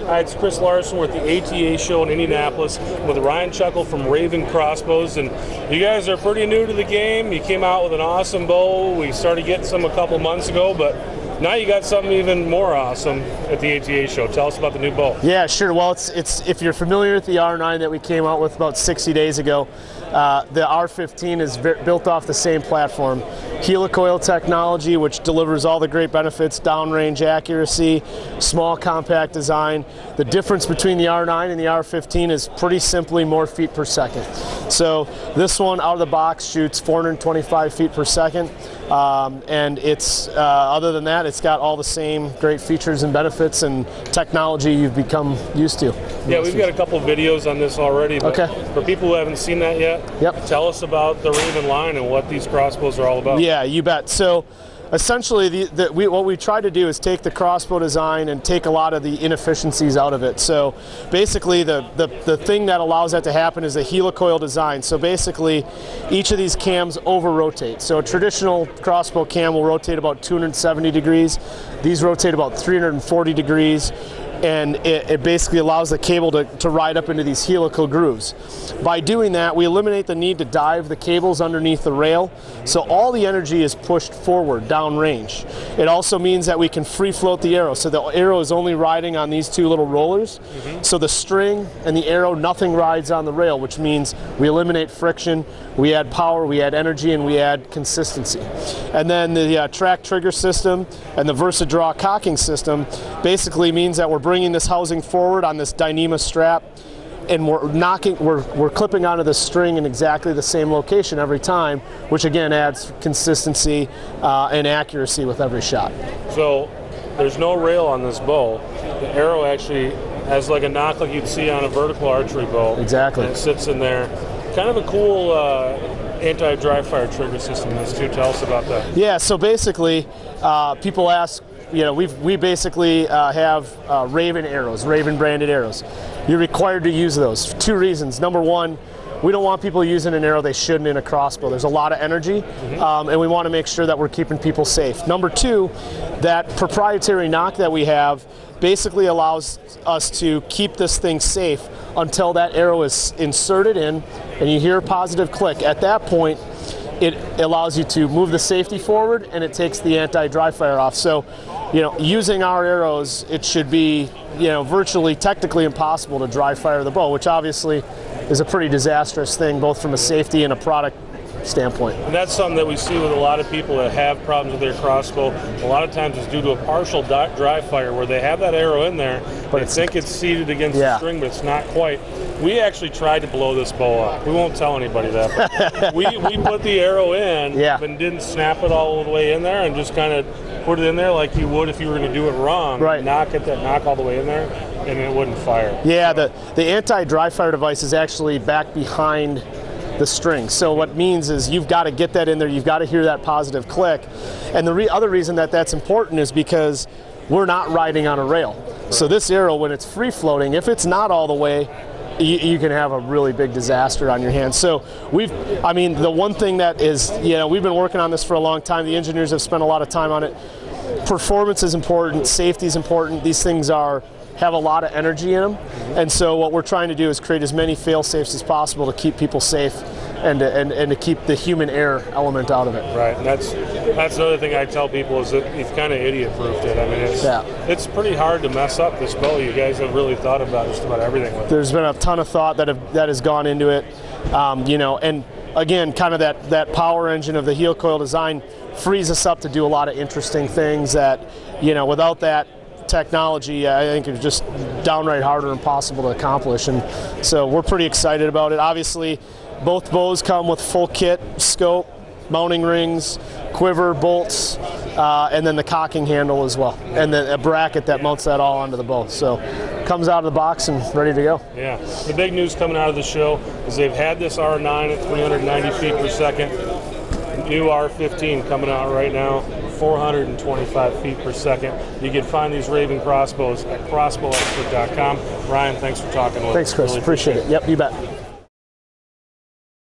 Hi, it's Chris Larson. We're at the ATA show in Indianapolis with Ryan Chuckle from Ravin Crossbows, and you guys are pretty new to the game. You came out with an awesome bow. We started getting some a couple months ago, but now you got something even more awesome at the ATA show. Tell us about the new bow. Yeah, sure. Well, it's if you're familiar with the R9 that we came out with about 60 days ago, the R15 is built off the same platform. Helicoil technology, which delivers all the great benefits, downrange accuracy, small compact design. The difference between the R9 and the R15 is pretty simply more feet per second. So this one out of the box shoots 425 feet per second, and it's other than that, it's got all the same great features and benefits and technology you've become used to. Yeah, we've got a couple videos on this already, but for people who haven't seen that yet, tell us about the Ravin line and what these crossbows are all about. Yeah, you bet. So essentially what we try to do is take the crossbow design and take a lot of the inefficiencies out of it. So basically the thing that allows that to happen is a helicoil design. So basically each of these cams over rotate. So a traditional crossbow cam will rotate about 270 degrees. These rotate about 340 degrees. And it basically allows the cable to ride up into these helical grooves. By doing that, we eliminate the need to dive the cables underneath the rail, so all the energy is pushed forward, downrange. It also means that we can free float the arrow, so the arrow is only riding on these two little rollers. So the string and the arrow, nothing rides on the rail, which means we eliminate friction, we add power, we add energy, and we add consistency. And then the track trigger system and the VersaDraw cocking system basically means that we're bringing this housing forward on this Dyneema strap, and we're clipping onto the string in exactly the same location every time, which again adds consistency and accuracy with every shot. So there's no rail on this bow. The arrow actually has like a knock like you'd see on a vertical archery bow. Exactly. And it sits in there. Kind of a cool anti-dry fire trigger system this too. Tell us about that. Yeah, so basically people ask, you know, we basically have Ravin arrows, Ravin branded arrows. You're required to use those. Two reasons. Number one, we don't want people using an arrow they shouldn't in a crossbow. There's a lot of energy, and we want to make sure that we're keeping people safe. Number two, that proprietary knock that we have basically allows us to keep this thing safe until that arrow is inserted in and you hear a positive click. At that point, it allows you to move the safety forward and it takes the anti-dry fire off. So, you know, using our arrows, it should be, you know, virtually technically impossible to dry fire the bow, which obviously is a pretty disastrous thing, both from a safety and a product standpoint. And that's something that we see with a lot of people that have problems with their crossbow. A lot of times it's due to a partial dry fire where they have that arrow in there, but they think it's seated against the string, but it's not quite. We actually tried to blow this bow up. We won't tell anybody that, but we put the arrow in and didn't snap it all the way in there and just kind of put it in there like you would if you were going to do it wrong. Knock all the way in there, and it wouldn't fire. Yeah, so the anti-dry fire device is actually back behind the string. So what it means is you've got to get that in there, you've got to hear that positive click. And the other reason that that's important is because we're not riding on a rail. So this arrow, when it's free floating, if it's not all the way, you can have a really big disaster on your hands. So the one thing that is, you know, we've been working on this for a long time. The engineers have spent a lot of time on it. Performance is important, safety is important. These things have a lot of energy in them. And so what we're trying to do is create as many fail-safes as possible to keep people safe and to keep the human error element out of it. Right, and that's another thing I tell people is that you've kind of idiot-proofed it. I mean, it's pretty hard to mess up this bow. You guys have really thought about just about everything with it. There's been a ton of thought that has gone into it, you know, and again, kind of that power engine of the helicoil design frees us up to do a lot of interesting things that, you know, without that technology, I think it's just downright hard or impossible to accomplish. And so we're pretty excited about it. Obviously, both bows come with full kit, scope, mounting rings, quiver, bolts, and then the cocking handle as well, and then a bracket that mounts that all onto the bow. So comes out of the box and ready to go. Yeah, the big news coming out of the show is they've had this R9 at 390 feet per second. New R15 coming out right now, 425 feet per second. You can find these Ravin Crossbows at crossbowexpert.com. Ryan, thanks for talking with us. Thanks, Chris. Really appreciate it. Yep, you bet.